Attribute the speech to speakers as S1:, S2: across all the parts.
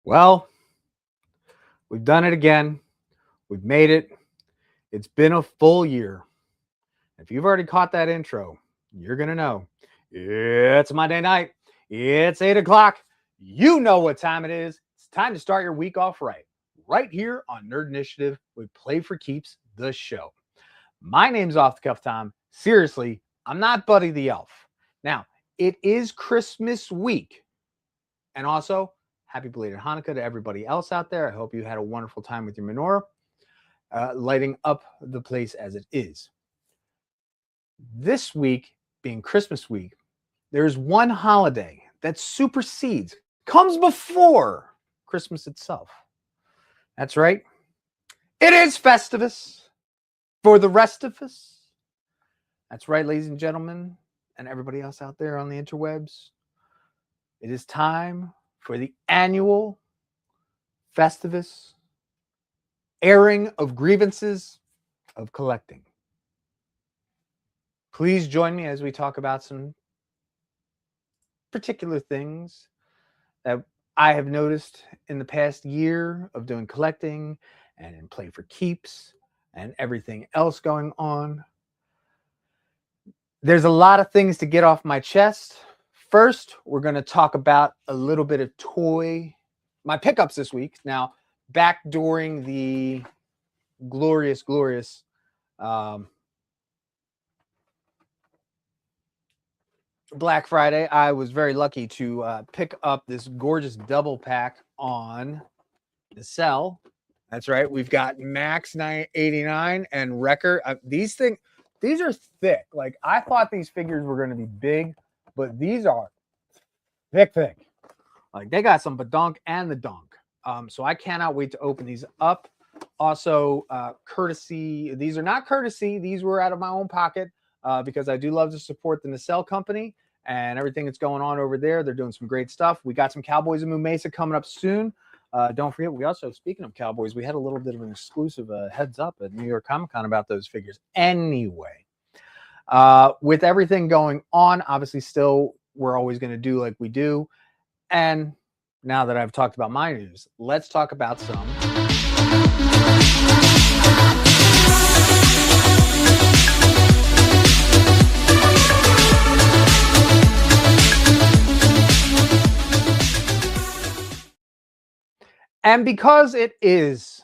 S1: Well, we've done it again. We've made it. It's been a full year. If you've already caught that intro, you're going to know it's Monday night. It's 8 o'clock. You know what time it is. It's time to start your week off right here on Nerd Initiative with Play for Keeps, the show. My name's Off the Cuff Tom. Seriously, I'm not Buddy the Elf. Now, it is Christmas week. And also, happy belated Hanukkah to everybody else out there. I hope you had a wonderful time with your menorah, lighting up the place as it is. This week, being Christmas week, there's one holiday that supersedes, comes before Christmas itself. That's right. It is Festivus for the rest of us. That's right, ladies and gentlemen, and everybody else out there on the interwebs. It is time for the annual Festivus airing of grievances of collecting. Please join me as we talk about some particular things that I have noticed in the past year of doing collecting and in Play for Keeps and everything else going on. There's a lot of things to get off my chest. First, we're going to talk about a little bit of my pickups this week. Now, back during the glorious Black Friday, I was very lucky to pick up this gorgeous double pack on the sell. That's right. We've got Max 989 and Wrecker. These are thick. Like, I thought these figures were going to be big, but these are thick. Like, they got some badonk and the donk. So I cannot wait to open these up. Also, courtesy. These are not courtesy. These were out of my own pocket because I do love to support the Nacelle company and everything that's going on over there. They're doing some great stuff. We got some Cowboys of Mesa coming up soon. Don't forget, we also, speaking of Cowboys, we had a little bit of an exclusive heads up at New York Comic Con about those figures. Anyway, with everything going on, obviously still we're always going to do like we do. And now that I've talked about my news, let's talk about some. And because it is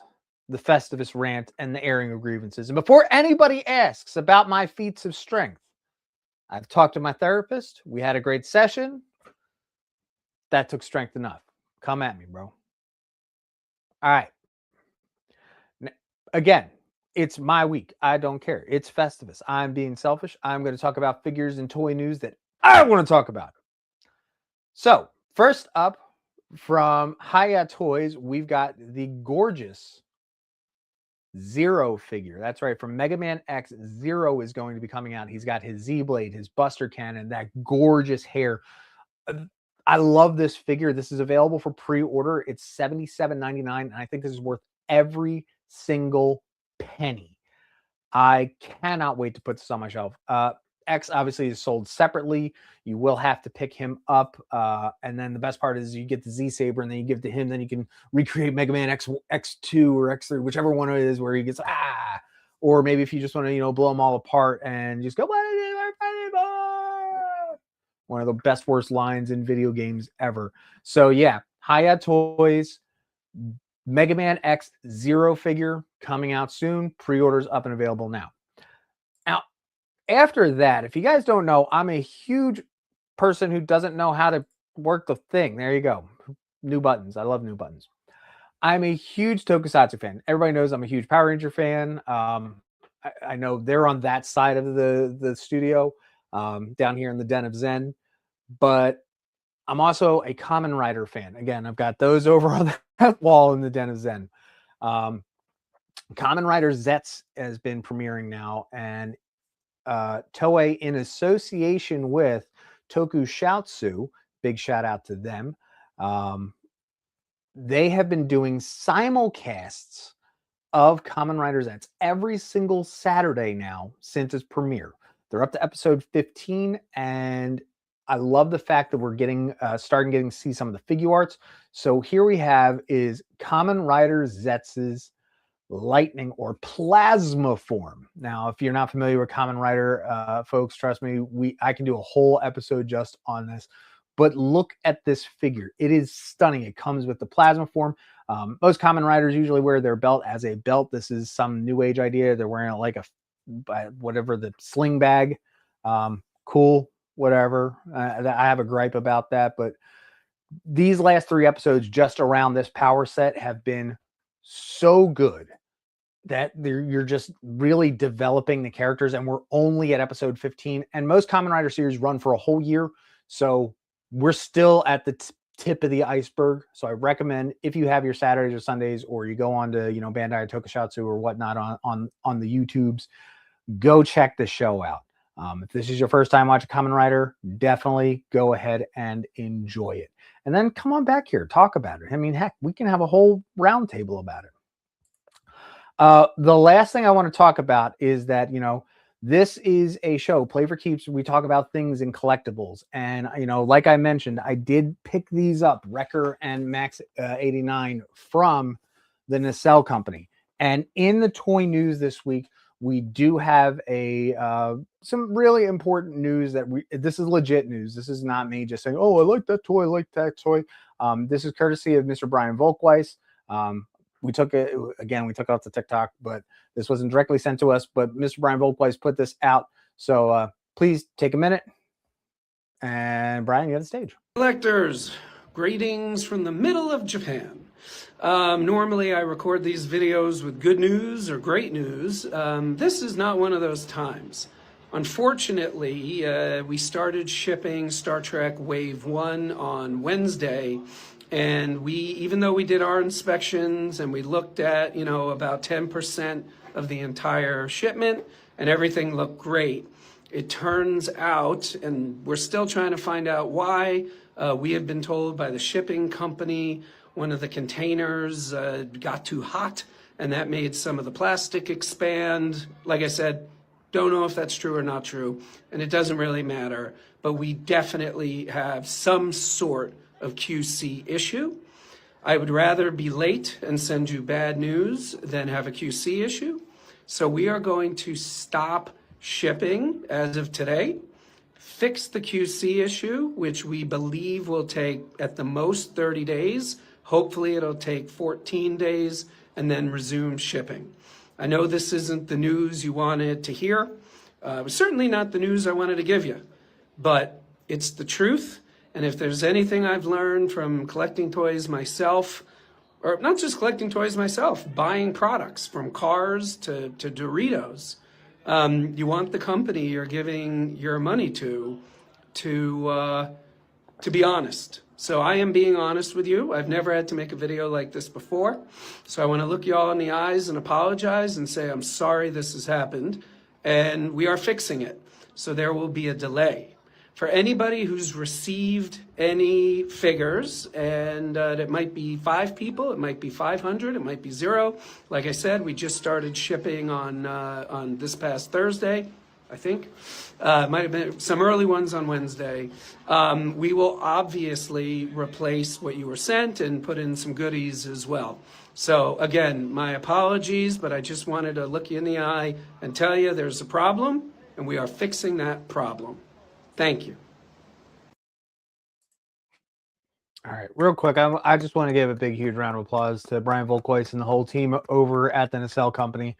S1: the Festivus rant and the airing of grievances, and before anybody asks about my feats of strength, I've talked to my therapist. We had a great session. That took strength enough. Come at me, bro. All right. Again, it's my week. I don't care. It's Festivus. I'm being selfish. I'm going to talk about figures and toy news that I want to talk about. So, first up from Hiya Toys, we've got the gorgeous Zero figure. That's right. From Mega Man X, Zero is going to be coming out. He's got his Z-Blade, his Buster Cannon, that gorgeous hair. I love this figure. This is available for pre-order. It's $77.99, and I think this is worth every single penny. I cannot wait to put this on my shelf. X obviously is sold separately. You will have to pick him up. And then the best part is you get the Z Saber and then you give it to him. Then you can recreate Mega Man X2 or X3, whichever one it is where he gets, or maybe if you just want to, blow them all apart and just go, one of the best, worst lines in video games ever. So yeah, Hiya Toys, Mega Man X Zero figure coming out soon. Pre-orders up and available now. Now, after that, if you guys don't know, I'm a huge person who doesn't know how to work the thing. There you go. New buttons. I love new buttons. I'm a huge Tokusatsu fan. Everybody knows I'm a huge Power Ranger fan. I know they're on that side of the studio down here in the Den of Zen. But I'm also a Kamen Rider fan. Again, I've got those over on that wall in the Den of Zen. Kamen Rider Zets has been premiering now, and Toei, in association with Tokusatsu, big shout out to them, they have been doing simulcasts of Kamen Rider Zets every single Saturday now since its premiere. They're up to episode 15, and I love the fact that we're getting getting to see some of the figure arts. So here we have is Kamen Rider Zetz's lightning or plasma form. Now, if you're not familiar with Kamen Rider, folks, trust me, I can do a whole episode just on this. But look at this figure. It is stunning. It comes with the plasma form. Most Kamen Riders usually wear their belt as a belt. This is some new age idea. They're wearing it like whatever, the sling bag. Cool, whatever. I have a gripe about that, but these last 3 episodes just around this power set have been so good that you're just really developing the characters, and we're only at episode 15, and most Kamen Rider series run for a whole year, so we're still at the tip of the iceberg. So I recommend, if you have your Saturdays or Sundays, or you go on to Bandai or Tokusatsu or whatnot on the YouTubes, go check the show out. If this is your first time watching Kamen Rider, definitely go ahead and enjoy it. And then come on back here, talk about it. I mean, heck, we can have a whole roundtable about it. The last thing I want to talk about is that, this is a show, Play for Keeps. We talk about things in collectibles. And, like I mentioned, I did pick these up, Wrecker and Max 89, from the Nacelle Company. And in the toy news this week, we do have some really important news that this is legit news. This is not me just saying, oh, I like that toy, I like that toy. This is courtesy of Mr. Brian Volkweiss. We took it off the TikTok, but this wasn't directly sent to us, but Mr. Brian Volkweiss put this out. So please take a minute. And Brian, you have the stage.
S2: Collectors, greetings from the middle of Japan. Normally I record these videos with good news or great news. This is not one of those times. Unfortunately, we started shipping Star Trek Wave 1 on Wednesday, and even though we did our inspections and we looked at, about 10% of the entire shipment, and everything looked great, it turns out, and we're still trying to find out why, we have been told by the shipping company one of the containers got too hot, and that made some of the plastic expand. Like I said, don't know if that's true or not true, and it doesn't really matter, but we definitely have some sort of QC issue. I would rather be late and send you bad news than have a QC issue. So we are going to stop shipping as of today, fix the QC issue, which we believe will take at the most 30 days. Hopefully it'll take 14 days, and then resume shipping. I know this isn't the news you wanted to hear. It was certainly not the news I wanted to give you, but it's the truth. And if there's anything I've learned from collecting toys myself, or not just collecting toys myself, buying products from cars to Doritos, you want the company you're giving your money to be honest. So I am being honest with you. I've never had to make a video like this before. So I want to look you all in the eyes and apologize and say, I'm sorry this has happened, and we are fixing it. So there will be a delay. For anybody who's received any figures, and it might be 5 people, it might be 500, it might be 0. Like I said, we just started shipping on this past Thursday, I think. Might have been some early ones on Wednesday. We will obviously replace what you were sent and put in some goodies as well. So again, my apologies, but I just wanted to look you in the eye and tell you there's a problem, and we are fixing that problem. Thank you.
S1: All right, real quick, I just want to give a big, huge round of applause to Brian Volkweiss and the whole team over at the Nacelle Company.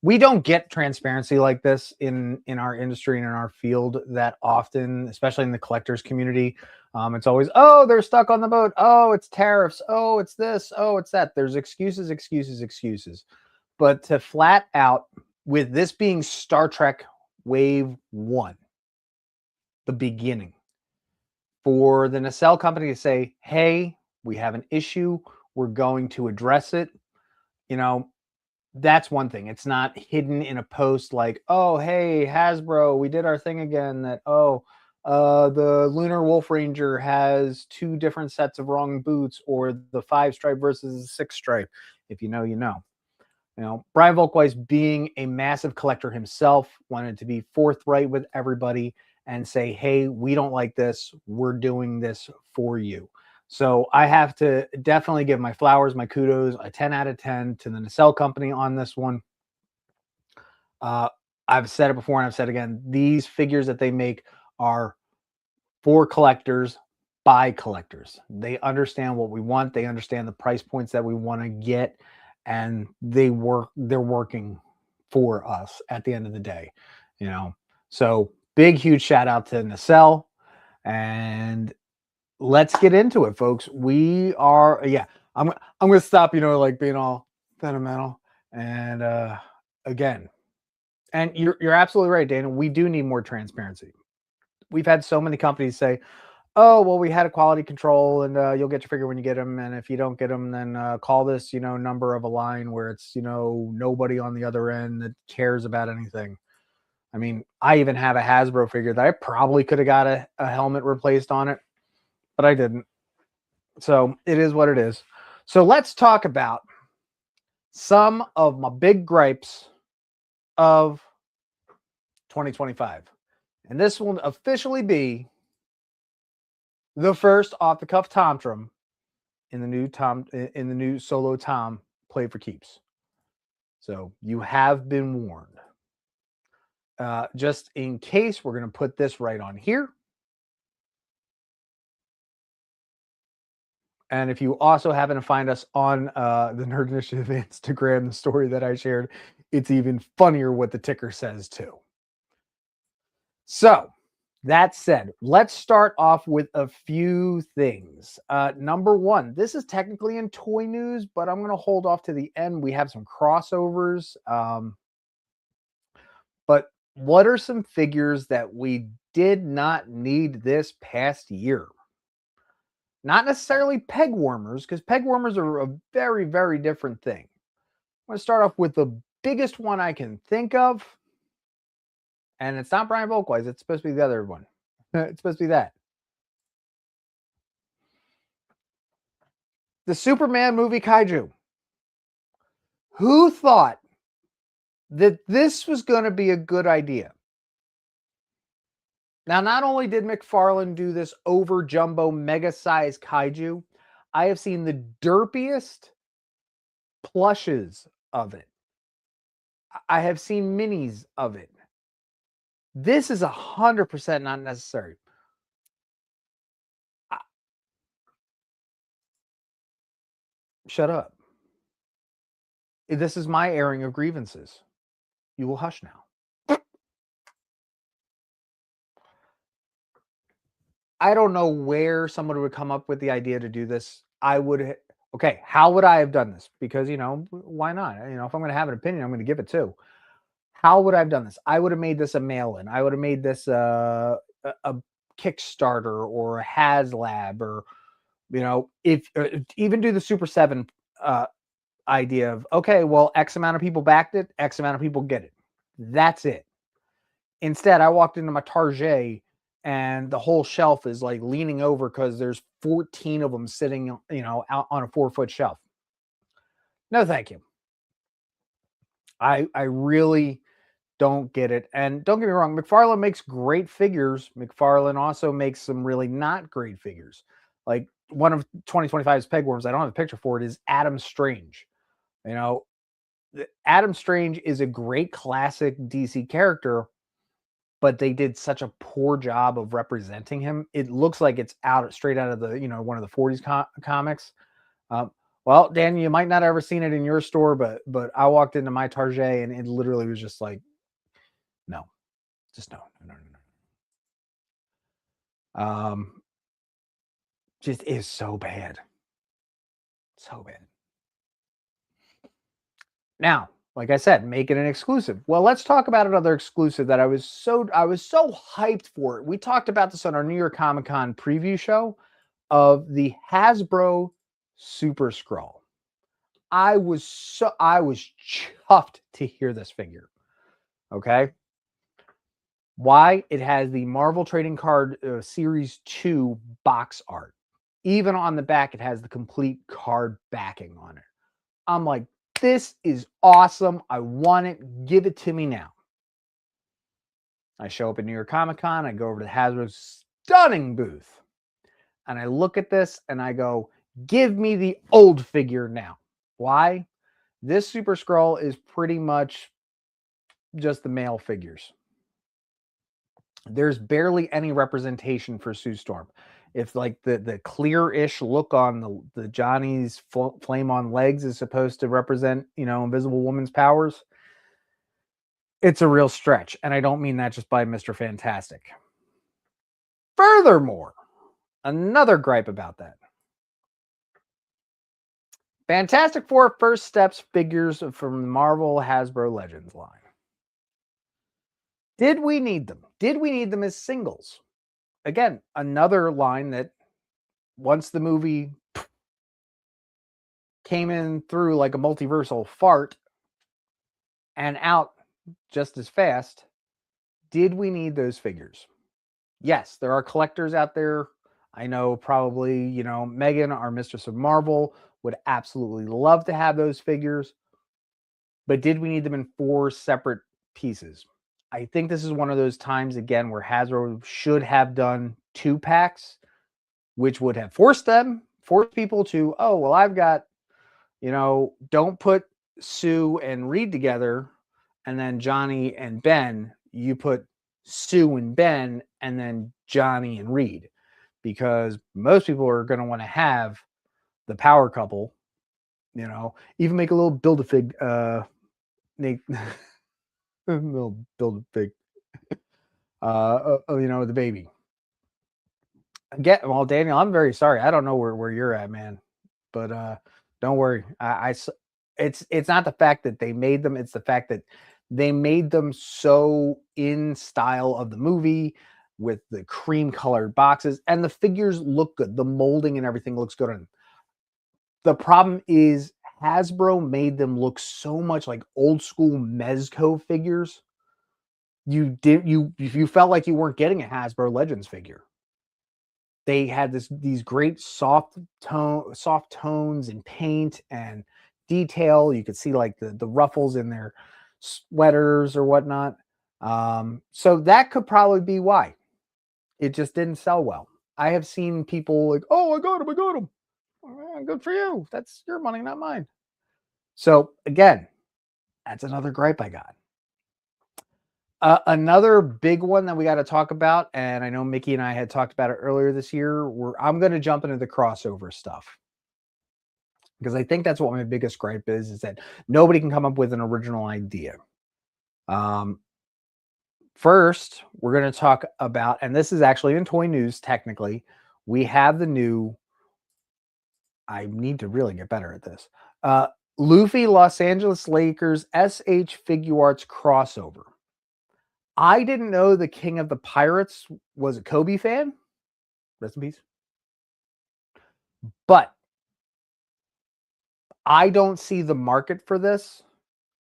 S1: We don't get transparency like this in our industry and in our field that often, especially in the collectors community. It's always, oh, they're stuck on the boat. Oh, it's tariffs. Oh, it's this. Oh, it's that. There's excuses, excuses, excuses. But to flat out, with this being Star Trek Wave 1, the beginning, for the Nacelle Company to say, hey, we have an issue, we're going to address it, that's one thing. It's not hidden in a post like, oh, hey, Hasbro, we did our thing again, that, the Lunar Wolf Ranger has 2 different sets of wrong boots, or the 5-stripe versus the 6-stripe. If you know, you know. Brian Volkweiss, being a massive collector himself, wanted to be forthright with everybody and say, hey, we don't like this. We're doing this for you. So I have to definitely give my flowers, my kudos, a 10 out of 10 to the nacelle company on this one. I've said it before and I've said it again. These figures that they make are for collectors by collectors. They understand what we want. They understand the price points that we want to get, and they're working for us at the end of the day, you know. So big, huge shout out to Nacelle, and let's get into it, folks. We are, yeah, I'm gonna stop, like being all sentimental. And again, and you're absolutely right, Dana. We do need more transparency. We've had so many companies say, oh, well, we had a quality control and you'll get your figure when you get them. And if you don't get them, then call this, number of a line where it's, nobody on the other end that cares about anything. I mean, I even have a Hasbro figure that I probably could have got a helmet replaced on it, but I didn't. So it is what it is. So let's talk about some of my big gripes of 2025. And this will officially be the first off the cuff Tomtrum in the new solo Tom Play for Keeps. So you have been warned. Just in case, we're going to put this right on here. And if you also happen to find us on the Nerd Initiative Instagram, the story that I shared, it's even funnier what the ticker says too. So that said, let's start off with a few things. Number one, this is technically in toy news, but I'm going to hold off to the end. We have some crossovers. But what are some figures that we did not need this past year? Not necessarily peg warmers, because peg warmers are a very, very different thing. I'm going to start off with the biggest one I can think of. And it's not Brian Volkweiss. It's supposed to be the other one. It's supposed to be that. The Superman movie Kaiju. Who thought that this was going to be a good idea? Now, not only did McFarlane do this over jumbo mega size kaiju, I have seen the derpiest plushes of it. I have seen minis of it. This is 100% not necessary. Shut up. This is my airing of grievances. You will hush now. I don't know where someone would come up with the idea to do this. Okay, how would I have done this? Because, why not? If I'm going to have an opinion, I'm going to give it too. How would I have done this? I would have made this a mail-in. I would have made this a Kickstarter or a HasLab, or, if even do the Super 7 idea of, okay, well, X amount of people backed it, X amount of people get it. That's it. Instead, I walked into my Target and the whole shelf is like leaning over because there's 14 of them sitting, out on a 4-foot shelf. No, thank you. I really don't get it. And don't get me wrong, McFarlane makes great figures. McFarlane also makes some really not great figures. Like one of 2025's pegworms, I don't have a picture for it, is Adam Strange. Adam Strange is a great classic DC character, but they did such a poor job of representing him. It looks like it's straight out of the, one of the 40s comics. Well, Dan, you might not have ever seen it in your store, but I walked into my Target and it literally was just like, no, just no. Just is so bad. So bad. Now, like I said, make it an exclusive. Well, let's talk about another exclusive that I was so hyped for. We talked about this on our New York Comic Con preview show of the Hasbro Super Skrull. I was chuffed to hear this figure. Okay. Why? It has the Marvel Trading Card Series 2 box art. Even on the back, it has the complete card backing on it. I'm like, this is awesome. I want it. Give it to me now. I show up at New York Comic Con. I go over to Hasbro's stunning booth. And I look at this and I go, give me the old figure now. Why? This Super Skrull is pretty much just the male figures. There's barely any representation for Sue Storm. If like the clear-ish look on the Johnny's flame on legs is supposed to represent, Invisible Woman's powers, it's a real stretch. And I don't mean that just by Mr. Fantastic. Furthermore, another gripe about that. Fantastic Four First Steps figures from the Marvel Hasbro Legends line. Did we need them? Did we need them as singles? Again, another line that once the movie came in through like a multiversal fart and out just as fast, did we need those figures? Yes, there are collectors out there. I know probably, Megan, our Mistress of Marvel, would absolutely love to have those figures. But did we need them in 4 separate pieces? I think this is one of those times, again, where Hasbro should have done 2 packs, which would have forced people to, oh, well, I've got, don't put Sue and Reed together and then Johnny and Ben. You put Sue and Ben and then Johnny and Reed, because most people are going to want to have the power couple, even make a little Build-A-Fig, little Build-A-Fig, the baby. Again, well, Daniel, I'm very sorry. I don't know where you're at, man, but don't worry. It's not the fact that they made them. It's the fact that they made them so in style of the movie with the cream colored boxes, and the figures look good. The molding and everything looks good on them. The problem is Hasbro made them look so much like old school Mezco figures. You felt like you weren't getting a Hasbro Legends figure. They had these great soft tones and paint and detail. You could see like the ruffles in their sweaters or whatnot. So that could probably be why it just didn't sell well. I have seen people like, oh, I got him. Oh, good for you. That's your money, not mine. So again, that's another gripe I got. Another big one that we got to talk about, and I know Mickey and I had talked about it earlier this year, I'm going to jump into the crossover stuff, because I think that's what my biggest gripe is that nobody can come up with an original idea. First, we're going to talk about, and this is actually in toy news, technically, we have the new, I need to really get better at this, Luffy Los Angeles Lakers SH Figuarts crossover. I didn't know the King of the Pirates was a Kobe fan. Rest in peace. But I don't see the market for this.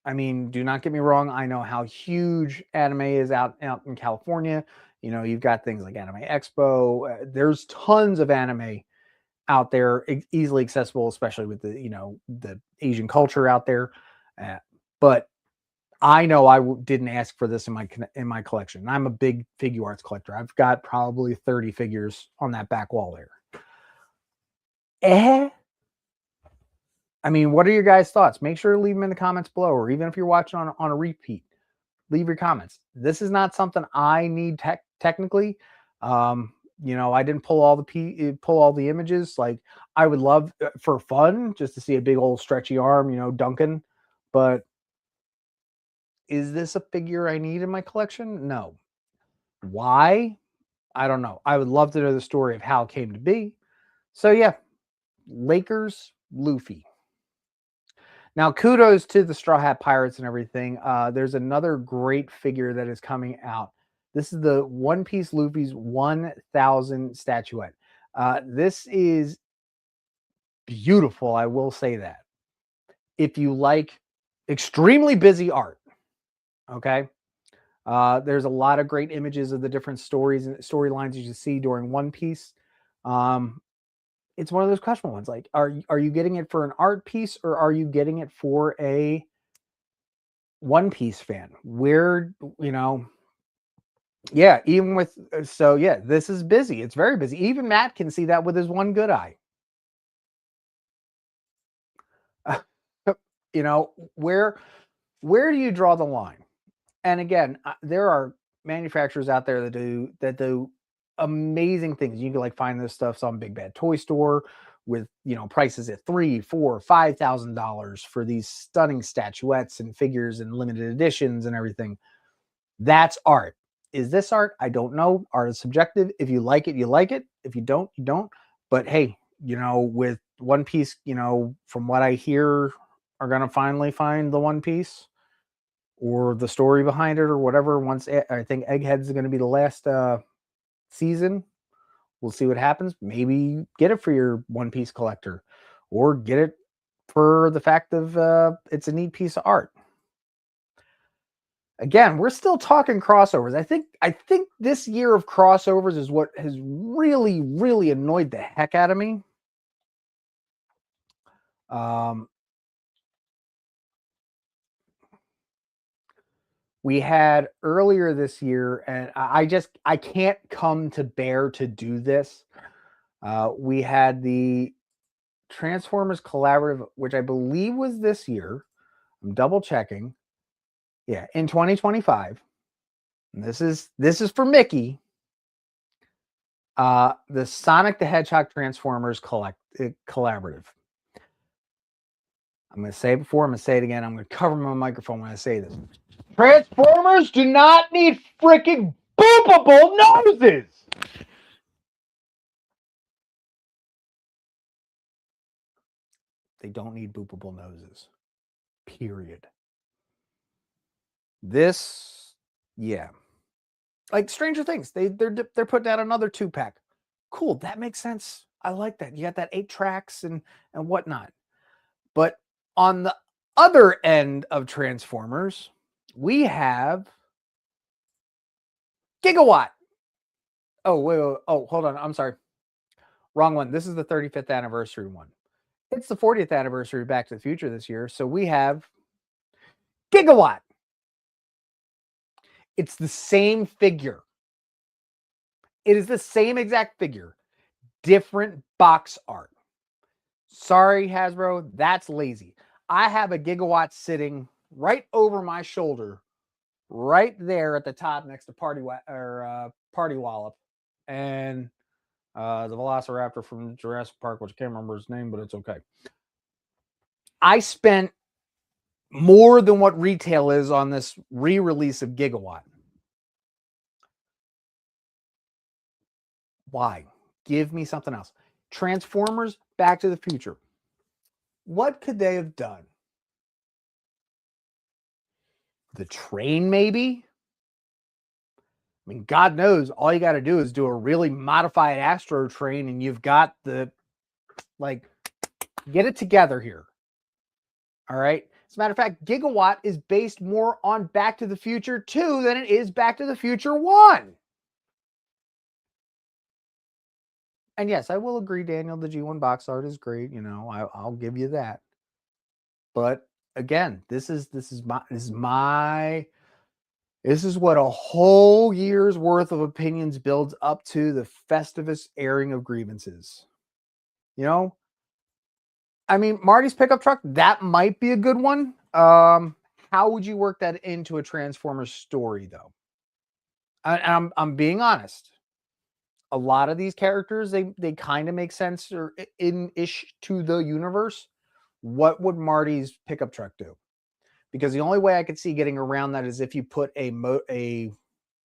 S1: I mean, do not get me wrong. I know how huge anime is out in California. You've got things like Anime Expo. There's tons of anime out there, easily accessible, especially with the Asian culture out there. But I know I didn't ask for this in my collection. I'm a big Figuarts collector. I've got probably 30 figures on that back wall there. I mean, what are your guys' thoughts? Make sure to leave them in the comments below, or even if you're watching on a repeat, leave your comments. This is not something I need technically. I didn't pull all the images. Like, I would love for fun just to see a big old stretchy arm, Duncan, but is this a figure I need in my collection? No. Why? I don't know. I would love to know the story of how it came to be. So yeah, Lakers, Luffy. Now, kudos to the Straw Hat Pirates and everything. There's another great figure that is coming out. This is the One Piece Luffy's 1000 statuette. This is beautiful, I will say that. If you like extremely busy art, okay? There's a lot of great images of the different stories and storylines you see during One Piece. It's one of those questionable ones. Like, are you getting it for an art piece, or are you getting it for a One Piece fan? Where, Yeah, even with so yeah, this is busy. It's very busy. Even Matt can see that with his one good eye. You know, where do you draw the line? And again, there are manufacturers out there that do amazing things. You can like find this stuff on Big Bad Toy Store with prices at $3, $4, $5,000 for these stunning statuettes and figures and limited editions and everything. That's art. Is this art? I don't know. Art is subjective. If you like it, you like it. If you don't, you don't. But hey, with One Piece, from what I hear, are gonna finally find the One Piece or the story behind it or whatever. Once I think Egghead's going to be the last season. We'll see what happens. Maybe get it for your One Piece collector, or get it for the fact of it's a neat piece of art. Again, we're still talking crossovers. I think this year of crossovers is what has really, really annoyed the heck out of me. We had earlier this year, and I can't come to bear to do this. We had the Transformers Collaborative, which I believe was this year. I'm double checking. Yeah, in 2025. And this is for Mickey. The Sonic the Hedgehog Transformers Collaborative. I'm going to say it before. I'm going to say it again. I'm going to cover my microphone when I say this. Transformers do not need freaking boopable noses. They don't need boopable noses. Period. This, yeah. Like Stranger Things, they're putting out another 2-pack. Cool, that makes sense. I like that. You got that 8 tracks and whatnot. But on the other end of Transformers, we have Gigawatt. Oh, wait. Oh, hold on. I'm sorry. Wrong one. This is the 35th anniversary one. It's the 40th anniversary of Back to the Future this year. So we have Gigawatt. It's the same figure. It is the same exact figure. Different box art. Sorry, Hasbro, that's lazy. I have a Gigawatt sitting right over my shoulder, right there at the top next to Party Wallop, and the Velociraptor from Jurassic Park, which I can't remember his name, but it's okay. I spent more than what retail is on this re-release of Gigawatt. Why? Give me something else. Transformers, Back to the Future. What could they have done? The train, maybe? I mean, God knows, all you got to do is do a really modified Astro train and you've got get it together here. All right. As a matter of fact, Gigawatt is based more on Back to the Future 2 than it is Back to the Future 1. And yes, I will agree, Daniel, the G1 box art is great. I'll give you that. But again, this is what a whole year's worth of opinions builds up to, the Festivus airing of grievances. I mean, Marty's pickup truck, that might be a good one. How would you work that into a Transformers story, though? I'm being honest. A lot of these characters, they kind of make sense or in-ish to the universe. What would Marty's pickup truck do? Because the only way I could see getting around that is if you put a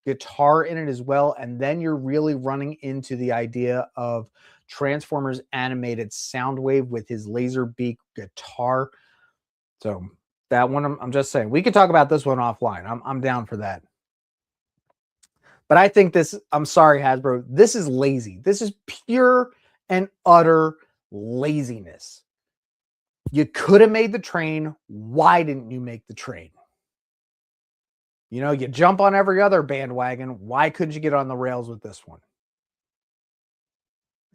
S1: guitar in it as well, and then you're really running into the idea of Transformers animated Soundwave with his laser beak guitar. So that one, I'm just saying, we could talk about this one offline. I'm down for that. But I think I'm sorry, Hasbro, this is lazy. This is pure and utter laziness. You could have made the train. Why didn't you make the train? You jump on every other bandwagon. Why couldn't you get on the rails with this one?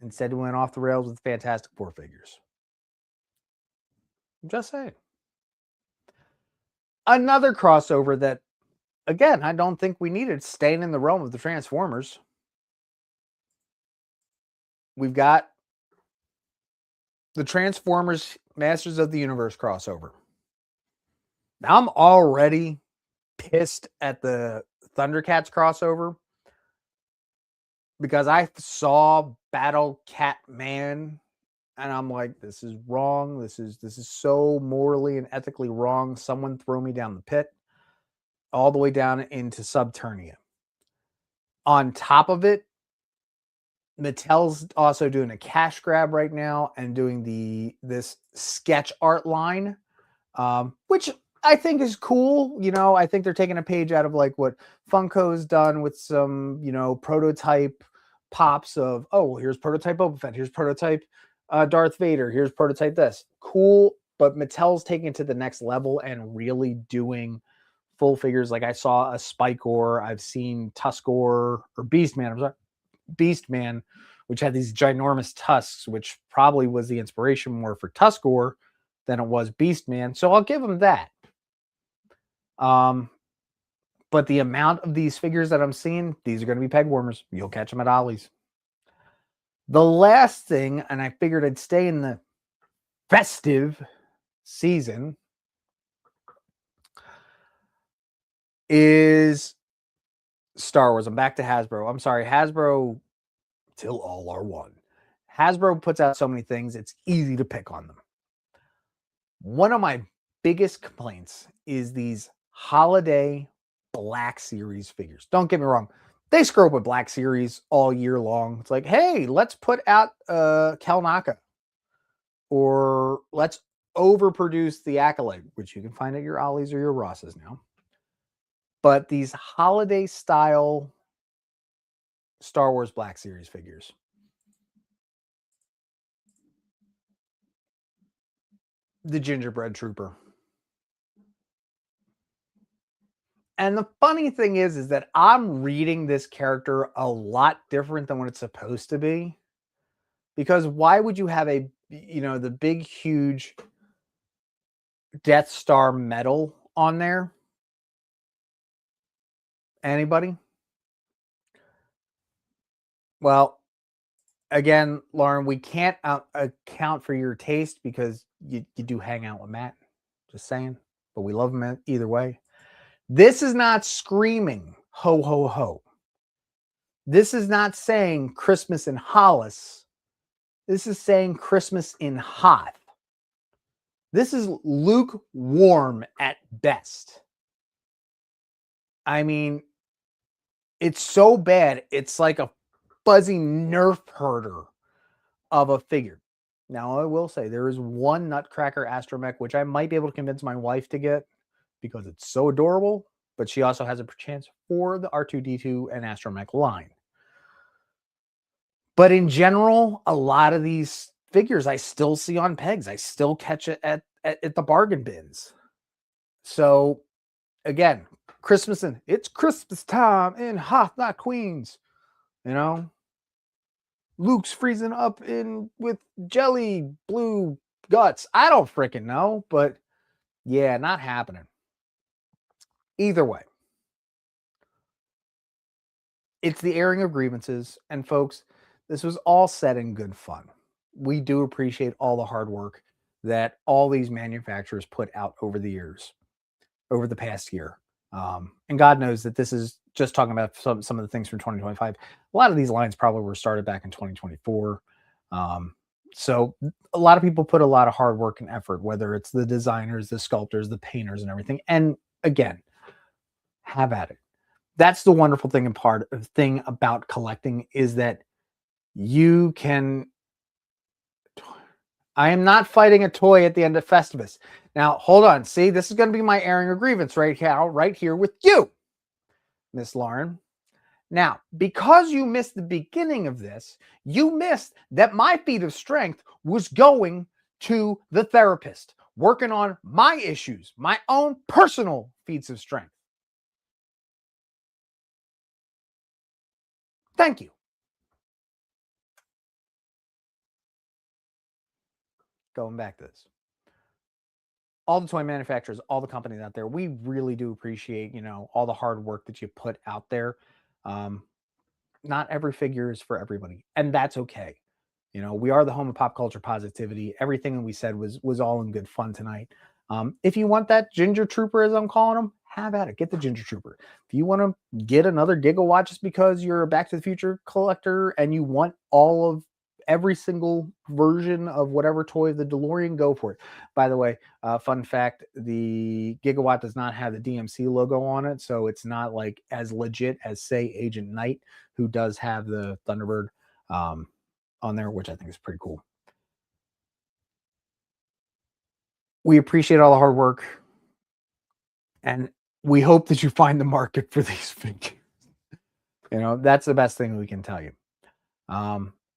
S1: Instead, we went off the rails with Fantastic Four figures. I'm just saying. Another crossover that again, I don't think we need it staying in the realm of the Transformers. We've got the Transformers Masters of the Universe crossover. Now I'm already pissed at the Thundercats crossover because I saw Battle Cat Man and I'm like, this is wrong. This is so morally and ethically wrong. Someone throw me down the pit, all the way down into Subternia. On top of it, Mattel's also doing a cash grab right now and doing this sketch art line, which I think is cool. You know, I think they're taking a page out of like what Funko's done with some, you know, prototype pops of, oh, here's prototype Boba Fett, here's prototype Darth Vader, here's prototype this. Cool, but Mattel's taking it to the next level and really doing full figures. Like I saw a Spikor, I've seen Tuskor or Beastman. I'm sorry, Beastman, which had these ginormous tusks, which probably was the inspiration more for Tuskor than it was Beastman. So I'll give him that. But the amount of these figures that I'm seeing, these are going to be peg warmers. You'll catch them at Ollie's. The last thing, and I figured I'd stay in the festive season, is Star Wars. I'm back to Hasbro. I'm sorry, Hasbro, till all are one. Hasbro puts out so many things, it's easy to pick on them. One of my biggest complaints is these holiday Black Series figures. Don't get me wrong. They screw up with Black Series all year long. It's like, hey, let's put out Kelnaka. Or let's overproduce the Acolyte, which you can find at your Ollie's or your Ross's now. But these holiday style Star Wars Black Series figures. The Gingerbread Trooper. And the funny thing is that I'm reading this character a lot different than what it's supposed to be. Because why would you have a, you know, the big, huge Death Star medal on there? Anybody? Well, again, Lauren, we can't account for your taste because you do hang out with Matt. Just saying. But we love him either way. This is not screaming ho, ho, ho. This is not saying Christmas in Hollis. This is saying Christmas in Hoth. This is lukewarm at best. I mean, it's so bad. It's like a fuzzy Nerf herder of a figure. Now, I will say there is one Nutcracker Astromech, which I might be able to convince my wife to get because it's so adorable, but she also has a chance for the R2-D2 and Astromech line. But in general, a lot of these figures I still see on pegs. I still catch it at the bargain bins. So, again, it's Christmas time in Hoth, not Queens. You know, Luke's freezing up with jelly blue guts. I don't freaking know, but yeah, not happening. Either way, it's the airing of grievances. And folks, this was all said in good fun. We do appreciate all the hard work that all these manufacturers put out over the years, over the past year. And God knows that this is just talking about some of the things from 2025. A lot of these lines probably were started back in 2024. So a lot of people put a lot of hard work and effort, whether it's the designers, the sculptors, the painters, and everything. And again, have at it. That's the wonderful thing about collecting is that you can. I am not fighting a toy at the end of Festivus. Now, hold on. See, this is going to be my airing of grievance right here with you, Miss Lauren. Now, because you missed the beginning of this, you missed that my feat of strength was going to the therapist, working on my issues, my own personal feats of strength. Thank you. Going back to this. all the toy manufacturers, all the companies out there, we really do appreciate, all the hard work that you put out there. Not every figure is for everybody, and that's okay. We are the home of pop culture positivity. Everything we said was all in good fun tonight. If you want that Ginger Trooper, as I'm calling him, have at it. Get the Ginger Trooper. If you want to get another Gigawatt just because you're a Back to the Future collector and you want all of every single version of whatever toy of the DeLorean, go for it. By the way, fun fact, the Gigawatt does not have the DMC logo on it, so it's not like as legit as, say, Agent Knight, who does have the Thunderbird on there, which I think is pretty cool. We appreciate all the hard work, and we hope that you find the market for these figures. That's the best thing we can tell you.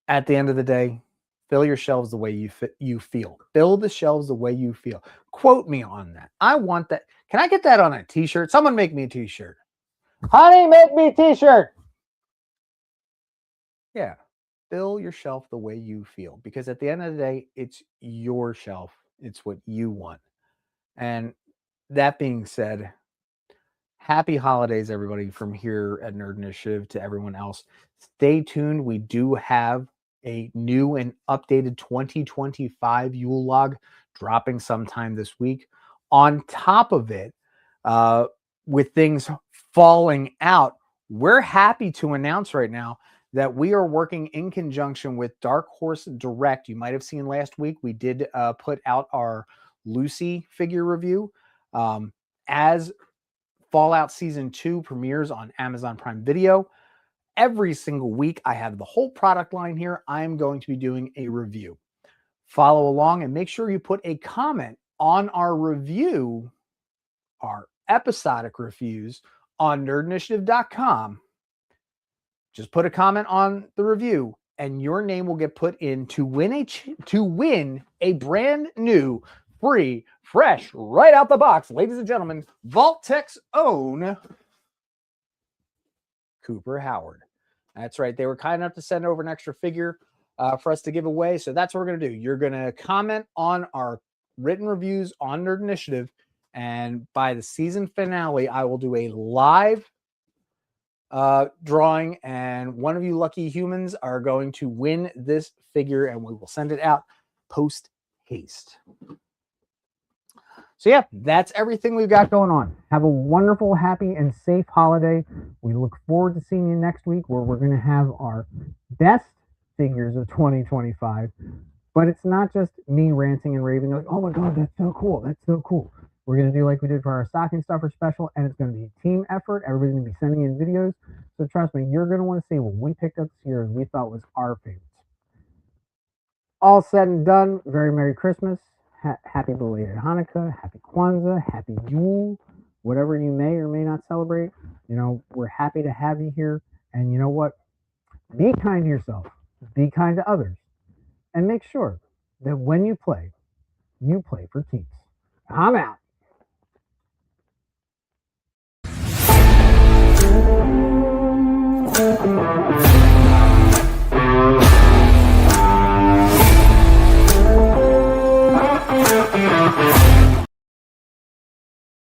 S1: At the end of the day, fill your shelves the way you feel. Fill the shelves the way you feel. Quote me on that. I want that. Can I get that on a t-shirt? Someone make me a t-shirt. Honey, make me a t-shirt. Yeah. Fill your shelf the way you feel, because at the end of the day, it's your shelf. It's what you want. And that being said, happy holidays, everybody, from here at Nerd Initiative to everyone else. Stay tuned. We do have a new and updated 2025 Yule log dropping sometime this week. On top of it, with things falling out, we're happy to announce right now that we are working in conjunction with Dark Horse Direct. You might have seen last week, we did put out our Lucy figure review. As Fallout Season 2 premieres on Amazon Prime Video, every single week I have the whole product line here. I'm going to be doing a review. Follow along and make sure you put a comment on our review, our episodic reviews on nerdinitiative.com. Just put a comment on the review and your name will get put in to win a brand new, free, fresh, right out the box, ladies and gentlemen, Vault-Tech's own Cooper Howard. That's right. They were kind enough to send over an extra figure for us to give away. So that's what we're going to do. You're going to comment on our written reviews on Nerd Initiative. And by the season finale, I will do a live drawing. And one of you lucky humans are going to win this figure. And we will send it out post haste. So yeah, that's everything we've got going on. Have a wonderful, happy, and safe holiday. We look forward to seeing you next week, where we're going to have our best figures of 2025. But it's not just me ranting and raving like, oh my God, that's so cool. That's so cool. We're going to do like we did for our stocking stuffer special, and it's going to be a team effort. Everybody's going to be sending in videos. So trust me, you're going to want to see what we picked up this year and we thought was our favorites. All said and done, very Merry Christmas. Happy belated Hanukkah, happy Kwanzaa, happy Yule, whatever you may or may not celebrate. We're happy to have you here. And you know what? Be kind to yourself, be kind to others, and make sure that when you play for keeps. I'm out.